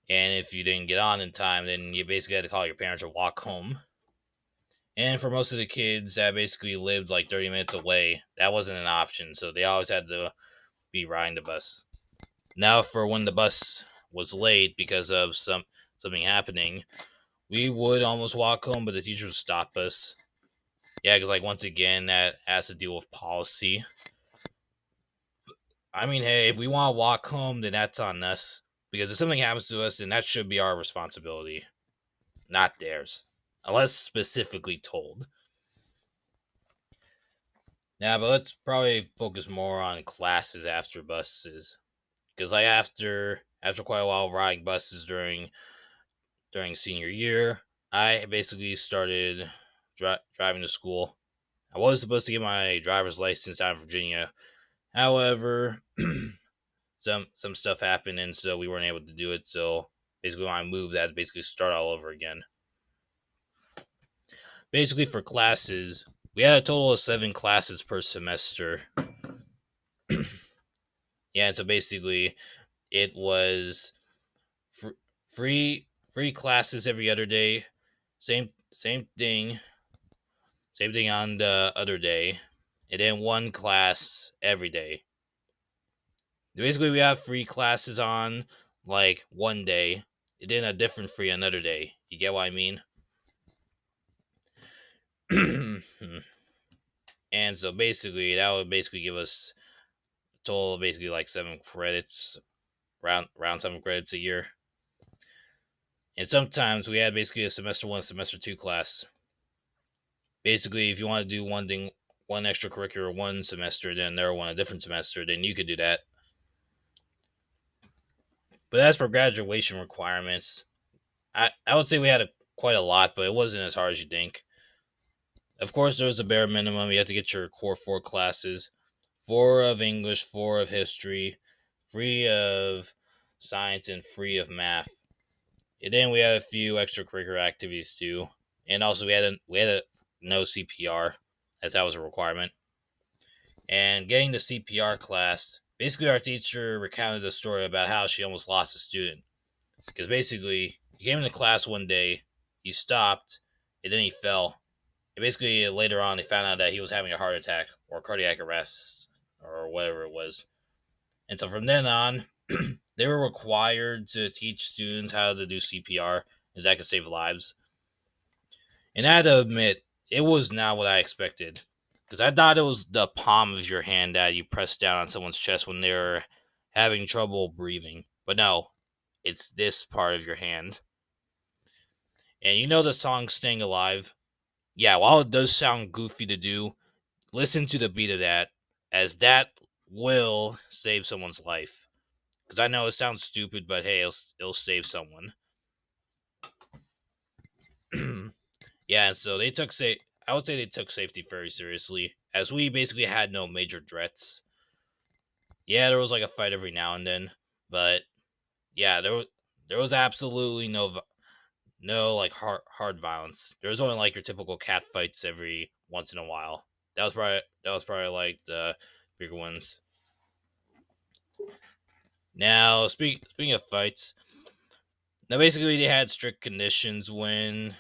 And if you didn't get on in time, then you basically had to call your parents or walk home. And for most of the kids that basically lived like 30 minutes away, that wasn't an option. So they always had to be riding the bus. Now, for when the bus was late because of something happening, we would almost walk home, but the teachers would stop us. Yeah, because like once again, that has to deal with policy. I mean, hey, if we want to walk home, then that's on us. Because if something happens to us, then that should be our responsibility, not theirs, unless specifically told. Yeah, but let's probably focus more on classes after buses, because like after quite a while riding buses during senior year, I basically started driving to school. I was supposed to get my driver's license out in Virginia. However, some stuff happened, and so we weren't able to do it. So basically, when I moved, I had to basically start all over again. Basically, for classes, we had a total of 7 classes per semester. Yeah, and so basically, it was fr- free classes every other day. Same thing on the other day, and then one class every day. Basically, we have free classes on like one day, and then a different free another day. You get what I mean? And so basically, that would basically give us a total of basically like 7 credits, around 7 credits a year. And sometimes we had basically a semester one, semester two class. Basically, if you want to do one thing, one extracurricular one semester, then another one a different semester, then you could do that. But as for graduation requirements, I would say we had quite a lot, but it wasn't as hard as you think. Of course, there was a bare minimum. You have to get your core four classes: four of English, four of history, three of science, and three of math. And then we had a few extracurricular activities too, and also we had a no CPR, as that was a requirement. And getting the CPR class, basically our teacher recounted the story about how she almost lost a student. Because basically, he came into class one day, he stopped, and then he fell. And basically, later on, they found out that he was having a heart attack or cardiac arrest or whatever it was. And so from then on, they were required to teach students how to do CPR, as that could save lives. And I had to admit, it was not what I expected. Because I thought it was the palm of your hand that you press down on someone's chest when they're having trouble breathing. But no, it's this part of your hand. And you know the song Staying Alive? Yeah, while it does sound goofy to do, listen to the beat of that, as that will save someone's life. Because I know it sounds stupid, but hey, it'll save someone. Yeah, and so I would say they took safety very seriously, as we basically had no major threats. Yeah, there was like a fight every now and then, but yeah, there was absolutely no like hard violence. There was only like your typical cat fights every once in a while. That was probably like the bigger ones. Now, speaking of fights, now basically they had strict conditions when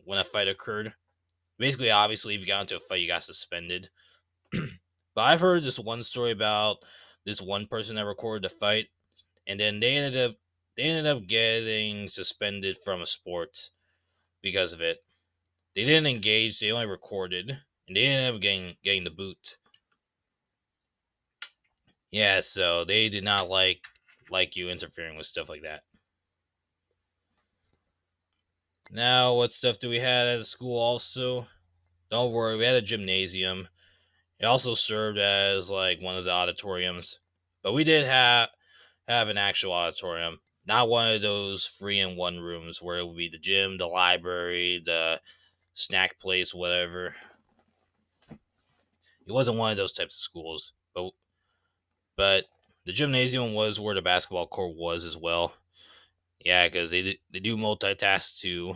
a fight occurred. Basically, obviously, if you got into a fight, you got suspended. But I've heard this one story about this one person that recorded the fight, and then they ended up getting suspended from a sport because of it. They didn't engage; they only recorded, and they ended up getting the boot. Yeah, so they did not like you interfering with stuff like that. Now, what stuff do we have at the school? Also, don't worry, we had a gymnasium. It also served as like one of the auditoriums, but we did have an actual auditorium, not one of those 3-in-1 rooms where it would be the gym, the library, the snack place, whatever. It wasn't one of those types of schools, but the gymnasium was where the basketball court was as well. Yeah, because they do multitask too,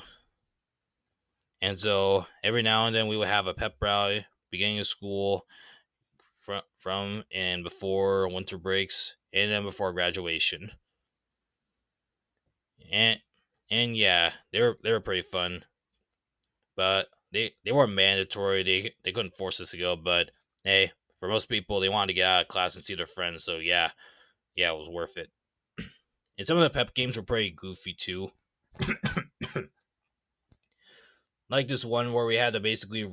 and so every now and then we would have a pep rally beginning of school, from and before winter breaks, and then before graduation. And yeah, they were pretty fun, but they weren't mandatory. They couldn't force us to go, but hey, for most people, they wanted to get out of class and see their friends. So yeah, yeah, it was worth it. And some of the pep games were pretty goofy too, like this one where we had to basically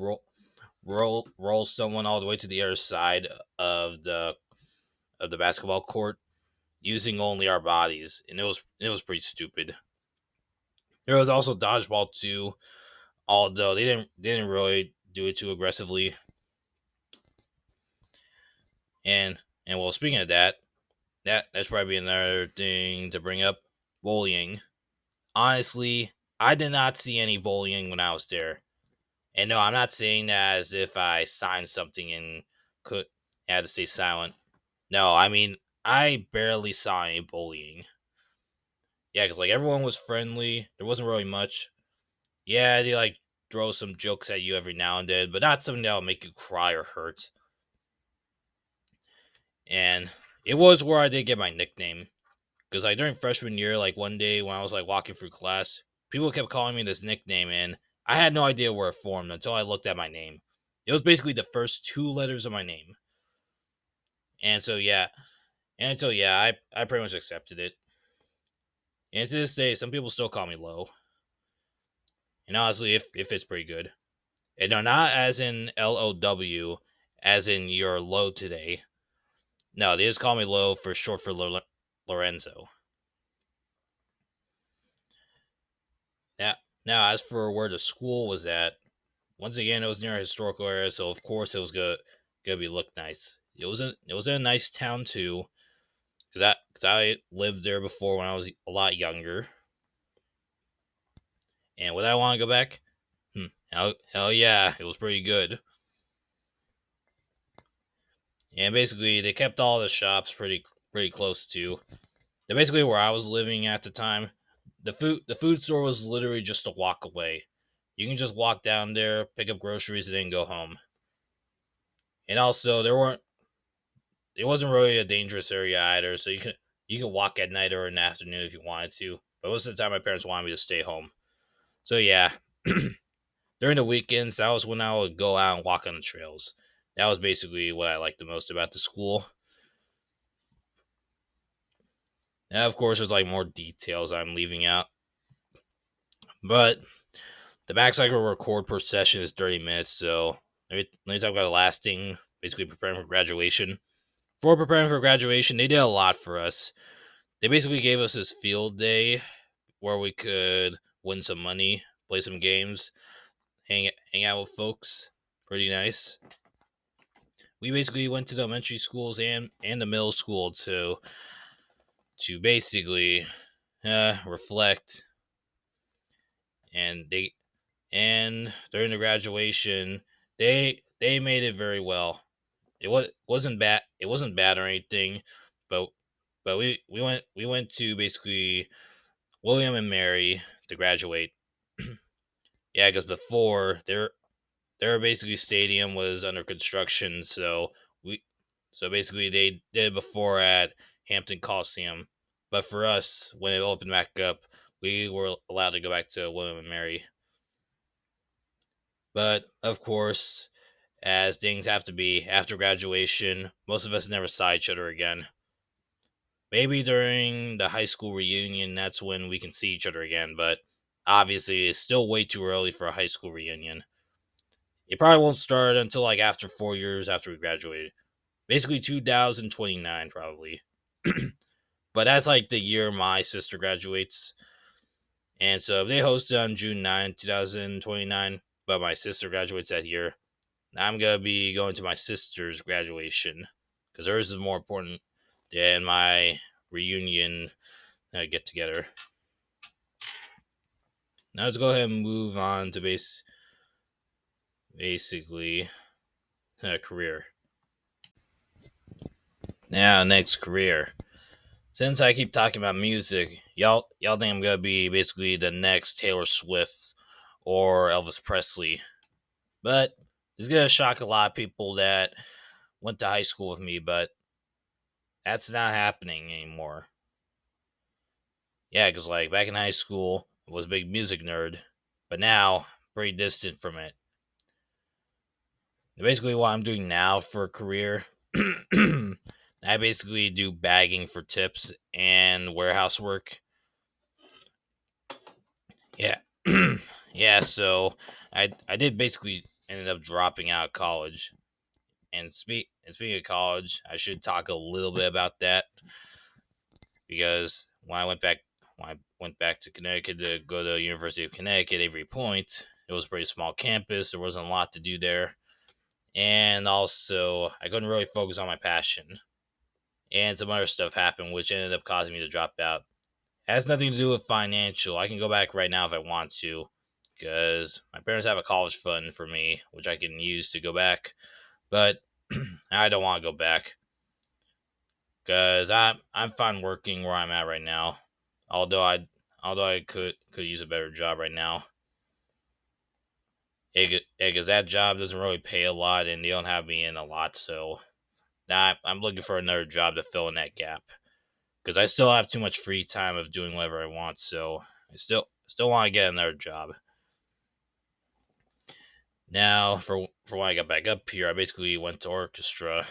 roll someone all the way to the other side of the basketball court using only our bodies, and it was pretty stupid. There was also dodgeball too, although they didn't really do it too aggressively. And well, speaking of that, that's probably another thing to bring up: bullying. Honestly, I did not see any bullying when I was there. And no, I'm not saying that as if I signed something and could had to stay silent. No, I mean I barely saw any bullying. Yeah, because like everyone was friendly. There wasn't really much. Yeah, they like throw some jokes at you every now and then, but not something that will make you cry or hurt. And it was where I did get my nickname. Because like during freshman year, like one day when I was like walking through class, people kept calling me this nickname, and I had no idea where it formed until I looked at my name. It was basically the first two letters of my name, and so yeah, I pretty much accepted it. And to this day, some people still call me Low, and honestly, if it's pretty good. And no, not as in LOW, as in you're low today. No, they just call me Low for short for Lorenzo. Now, now as for where the school was at, once again, it was near a historical area, so of course it was gonna be look nice. It was in a nice town too, Cause I lived there before when I was a lot younger. And would I want to go back? Hell yeah, it was pretty good. And basically, they kept all the shops pretty close to. They're basically where I was living at the time. The food store was literally just a walk away. You can just walk down there, pick up groceries, and then go home. And also, it wasn't really a dangerous area either, so you can walk at night or in the afternoon if you wanted to. But most of the time, my parents wanted me to stay home. So yeah, during the weekends, that was when I would go out and walk on the trails. That was basically what I liked the most about the school. Now, of course, there's like more details I'm leaving out, but the max I can record per session is 30 minutes. So let me talk about the last thing, basically preparing for graduation. For preparing for graduation, they did a lot for us. They basically gave us this field day where we could win some money, play some games, hang out with folks. Pretty nice. We basically went to the elementary schools and the middle school to basically reflect, and during the graduation they made it very well. It wasn't bad or anything, but we went to basically William and Mary to graduate. Yeah, because before their basically stadium was under construction, we so basically they did it before at Hampton Coliseum. But for us, when it opened back up, we were allowed to go back to William and Mary. But of course, as things have to be after graduation, most of us never saw each other again. Maybe during the high school reunion, that's when we can see each other again, but obviously it's still way too early for a high school reunion. It probably won't start until like after 4 years after we graduated. Basically 2029, probably. But that's like the year my sister graduates. And so if they host it on June 9th, 2029, but my sister graduates that year, I'm going to be going to my sister's graduation because hers is more important than my reunion get together. Now let's go ahead and move on to basically career. Now, next career. Since I keep talking about music, y'all think I'm gonna be basically the next Taylor Swift or Elvis Presley, but it's gonna shock a lot of people that went to high school with me, but that's not happening anymore. Yeah, because like back in high school, I was a big music nerd, but now pretty distant from it. Basically, what I'm doing now for a career, I basically do bagging for tips and warehouse work. Yeah, yeah. So I did basically ended up dropping out of college. And speaking of college, I should talk a little bit about that because when I went back to Connecticut to go to the University of Connecticut, Avery Point, it was a pretty small campus. There wasn't a lot to do there, and also I couldn't really focus on my passion. And some other stuff happened, which ended up causing me to drop out. It has nothing to do with financial. I can go back right now if I want to, because my parents have a college fund for me, which I can use to go back. But I don't want to go back because I'm fine working where I'm at right now. Although I could use a better job right now. Because that job doesn't really pay a lot, and they don't have me in a lot. So I'm looking for another job to fill in that gap because I still have too much free time of doing whatever I want. So I still want to get another job. Now, for when I got back up here, I basically went to orchestra.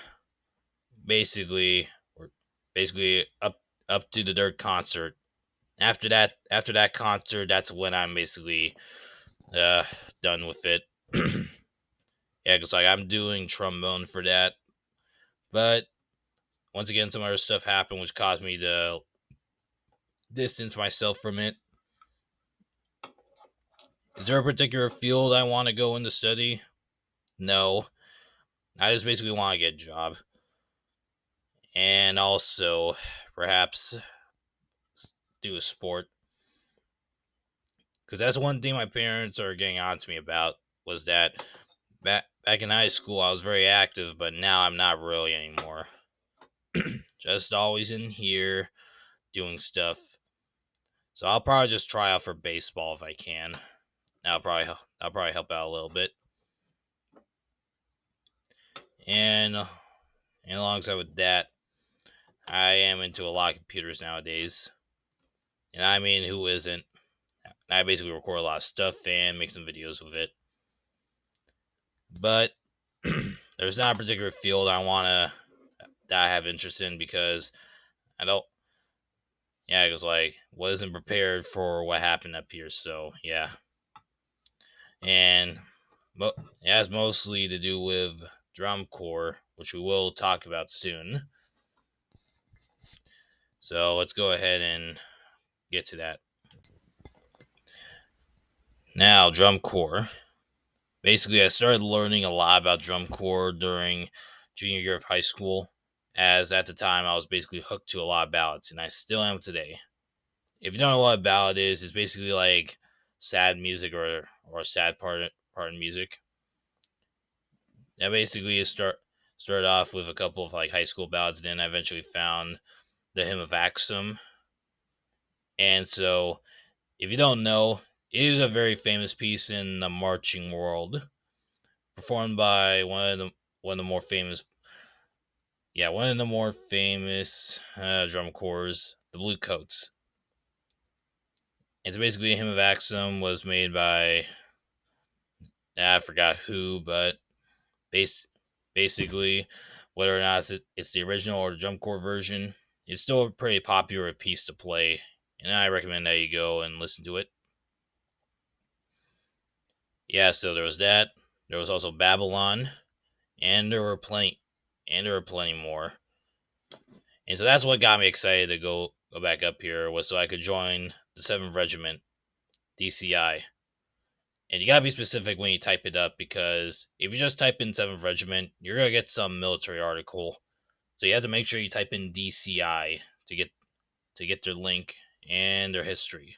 Basically, or basically up to the third concert. After that concert, that's when I'm basically uh done with it. Yeah, because like I'm doing trombone for that, but once again, some other stuff happened which caused me to distance myself from it. Is there a particular field I want to go into study? No, I just basically want to get a job. and also perhaps do a sport. Because that's one thing my parents are getting on to me about was that back in high school I was very active, but now I'm not really anymore. Just always in here doing stuff. So I'll probably just try out for baseball if I can. I'll probably help out a little bit. And alongside with that, I am into a lot of computers nowadays. And I mean, who isn't? I basically record a lot of stuff and make some videos with it. But there's not a particular field that I have interest in because I don't. Yeah, it was like wasn't prepared for what happened up here. So yeah, and it has mostly to do with drum corps, which we will talk about soon. So let's go ahead and get to that. Now, drum corps. Basically, I started learning a lot about drum corps during junior year of high school, as at the time I was basically hooked to a lot of ballads, and I still am today. If you don't know what a ballad is, it's basically like sad music or a sad part in music. Now, basically, you started off with a couple of like high school ballads, then I eventually found the hymn of Axum, and so if you don't know, it is a very famous piece in the marching world, performed by one of the more famous, one of the more famous drum corps, the Blue Coats. And so basically, the hymn of Axum was made by I forgot who, but base basically, whether or not it's the original or the drum corps version, it's still a pretty popular piece to play, and I recommend that you go and listen to it. Yeah, so there was that. There was also Babylon, and there were plenty more. And so that's what got me excited to go back up here was so I could join the 7th Regiment, DCI. And you gotta be specific when you type it up because if you just type in 7th Regiment, you're gonna get some military article. So you have to make sure you type in DCI to get their link and their history.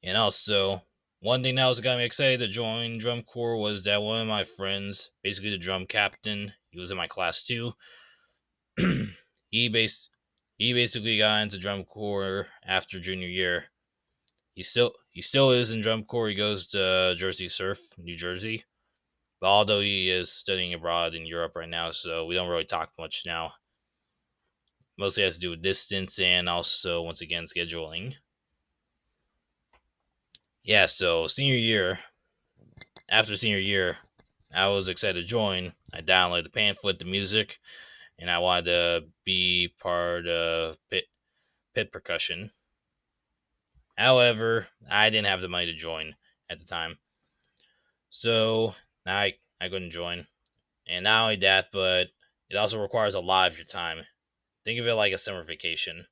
And also, one thing that was got me excited to join drum corps was that one of my friends, basically the drum captain, he was in my class too. he base he basically got into drum corps after junior year. He still is in drum corps. He goes to Jersey Surf, New Jersey. But although he is studying abroad in Europe right now, so we don't really talk much now. Mostly has to do with distance and also once again scheduling. Yeah, so after senior year, I was excited to join. I downloaded the pamphlet, the music, and I wanted to be part of pit percussion. However, I didn't have the money to join at the time, so I couldn't join. And not only that, but it also requires a lot of your time. Think of it like a summer vacation.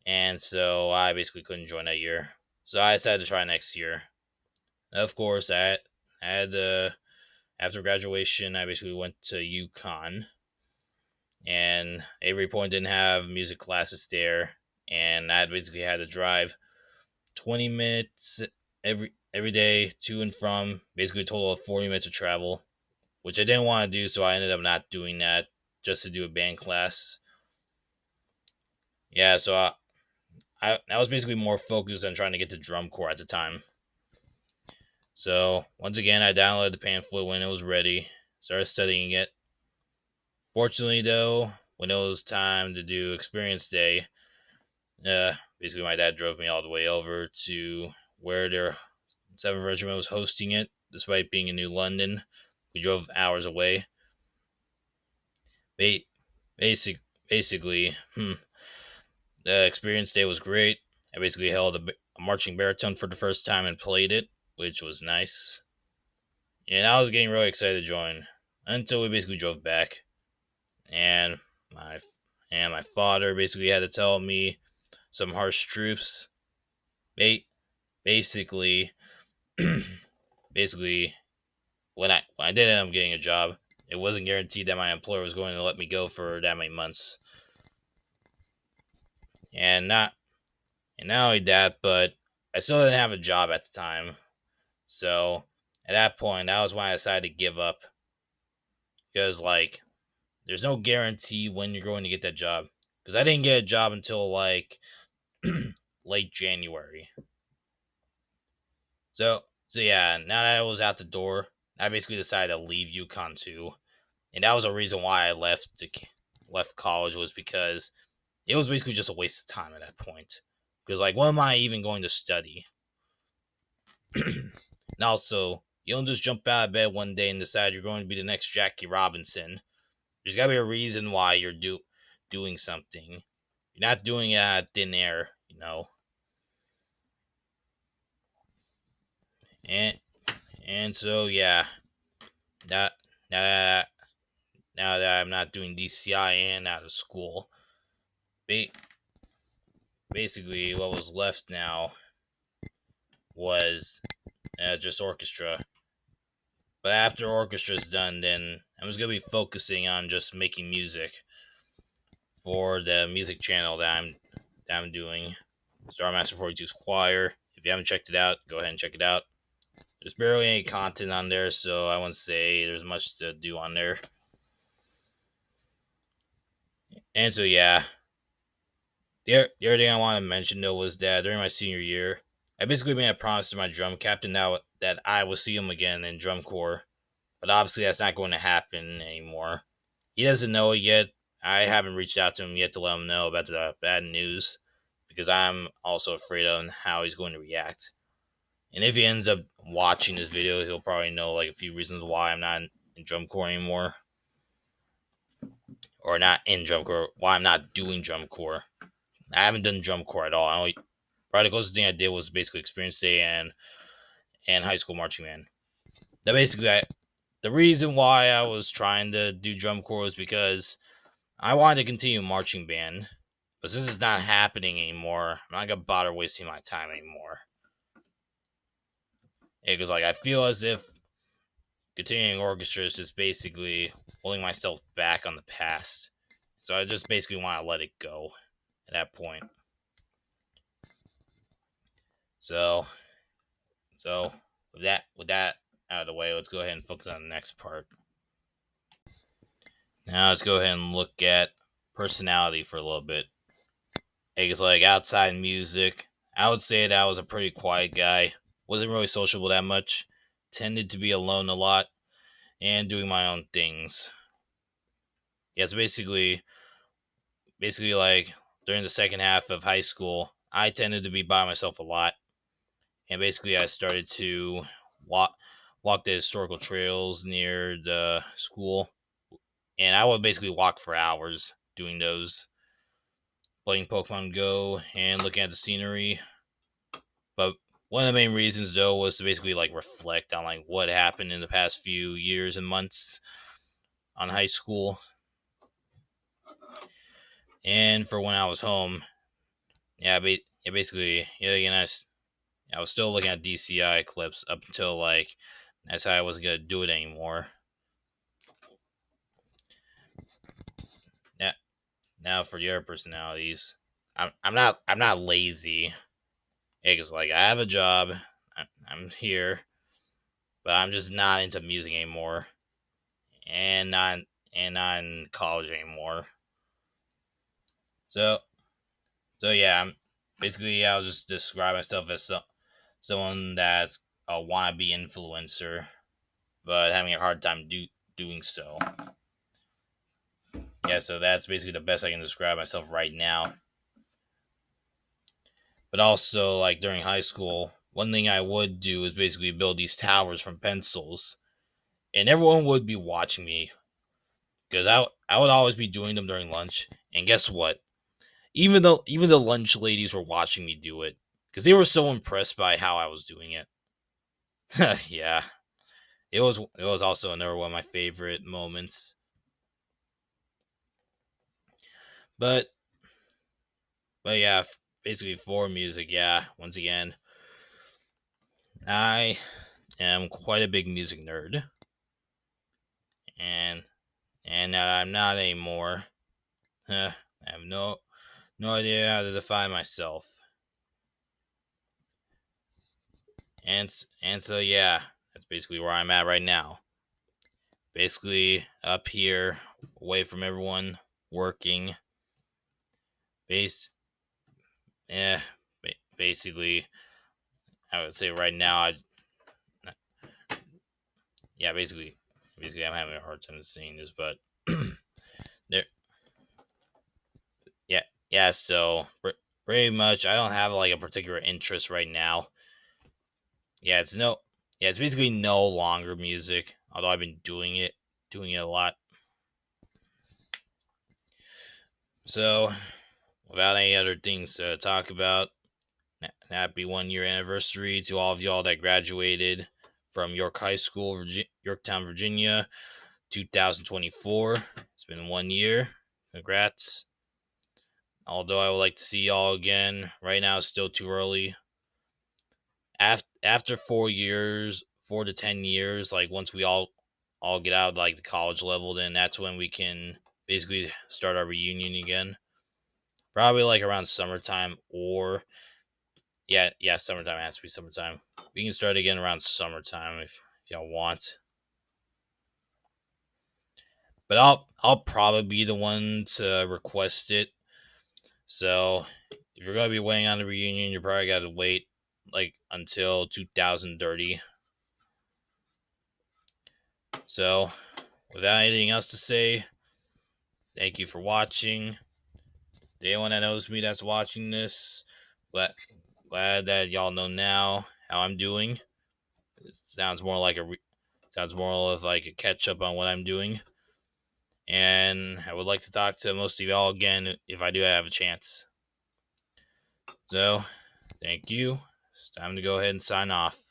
And so I basically couldn't join that year. So I decided to try next year. Of course, I had after graduation, I basically went to UConn, and Avery Point didn't have music classes there, and I basically had to drive 20 minutes every day to and from, basically a total of 40 minutes of travel, which I didn't want to do, so I ended up not doing that just to do a band class. Yeah, so I was basically more focused on trying to get to drum corps at the time. So once again, I downloaded the pamphlet when it was ready, started studying it. Fortunately, though, when it was time to do experience day, basically my dad drove me all the way over to where their 7th Regiment was hosting it, despite being in New London. We drove hours away. Ba- basic, basically, the experience day was great. I basically held a marching baritone for the first time and played it, which was nice. And I was getting really excited to join until we basically drove back, and my my father basically had to tell me some harsh truths. Ba- basically, basically, when I did end up getting a job, it wasn't guaranteed that my employer was going to let me go for that many months. And not only that, but I still didn't have a job at the time. So at that point, that was when I decided to give up because there's no guarantee when you're going to get that job. Because I didn't get a job until late January. So yeah, now that I was out the door, I basically decided to leave UConn too, and that was a reason why I left college was because it was basically just a waste of time at that point. Because what am I even going to study? And also, you don't just jump out of bed one day and decide you're going to be the next Jackie Robinson. There's got to be a reason why you're doing something. You're not doing it out of thin air. And and so yeah, that now that now that I'm not doing DCI and out of school, ba- basically what was left now was just orchestra. But after orchestra's done, then I'm just gonna be focusing on just making music for the music channel that I'm doing. Starmaster 42's Choir. If you haven't checked it out, go ahead and check it out. There's barely any content on there, so I wouldn't say there's much to do on there. And so yeah, the other thing I want to mention though was that during my senior year, I basically made a promise to my drum captain that I will see him again in drum corps. But obviously that's not going to happen anymore. He doesn't know it yet. I haven't reached out to him yet to let him know about the bad news because I'm also afraid of how he's going to react. And if he ends up watching this video, he'll probably know a few reasons why I'm not in drum corps anymore, or not in drum corps. Why I'm not doing drum corps. I haven't done drum corps at all. Probably the closest thing I did was basically experience day and high school marching band. That basically the reason why I was trying to do drum corps was because I wanted to continue marching band, but since it's not happening anymore, I'm not gonna bother wasting my time anymore. Because I feel as if continuing orchestra is just basically holding myself back on the past. So I just basically want to let it go at that point. So so with that out of the way, let's go ahead and focus on the next part. Now let's go ahead and look at personality for a little bit. Because outside music, I would say that I was a pretty quiet guy. Wasn't really sociable that much. Tended to be alone a lot and doing my own things. Yes, basically during the second half of high school, I tended to be by myself a lot. And basically I started to walk the historical trails near the school. And I would basically walk for hours doing those, playing Pokemon Go and looking at the scenery. But one of the main reasons though was to basically reflect on what happened in the past few years and months on high school. And for when I was home, basically, I was still looking at DCI clips up until I decided I wasn't gonna do it anymore. Now, now for your personalities, I'm not lazy. Because I have a job, I'm here, but I'm just not into music anymore, and not in college anymore. So so yeah, I'm basically I'll just describe myself as someone that's a wannabe influencer, but having a hard time doing so. Yeah, so that's basically the best I can describe myself right now. But also, during high school, one thing I would do is basically build these towers from pencils, and everyone would be watching me because I would always be doing them during lunch. And guess what? Even the lunch ladies were watching me do it because they were so impressed by how I was doing it. Yeah, it was also another one of my favorite moments. But but yeah, basically for music, yeah. Once again, I am quite a big music nerd, and that I'm not anymore. I have no idea how to define myself. And so yeah, that's basically where I'm at right now. Basically up here, away from everyone, working. Base, yeah, basically, I would say right now, yeah, basically, I'm having a hard time seeing this, but there, yeah, yeah. So pretty much, I don't have like a particular interest right now. Yeah, it's basically no longer music. Although I've been doing it a lot. So, without any other things to talk about, happy 1 year anniversary to all of y'all that graduated from York High School, Yorktown, Virginia, 2024. It's been 1 year. Congrats. Although I would like to see y'all again, right now it's still too early. After 4 years, 4 to 10 years, like once we all get out of like the college level, then that's when we can basically start our reunion again. Probably like around summertime, or yeah, summertime. It has to be summertime. We can start again around summertime if y'all want. But I'll probably be the one to request it. So if you're gonna be waiting on the reunion, you probably gotta wait like until 2030. So without anything else to say, thank you for watching. To anyone that knows me that's watching this, glad that y'all know now how I'm doing. It sounds more like sounds more like a catch up on what I'm doing. And I would like to talk to most of y'all again if I do have a chance. So, thank you. It's time to go ahead and sign off.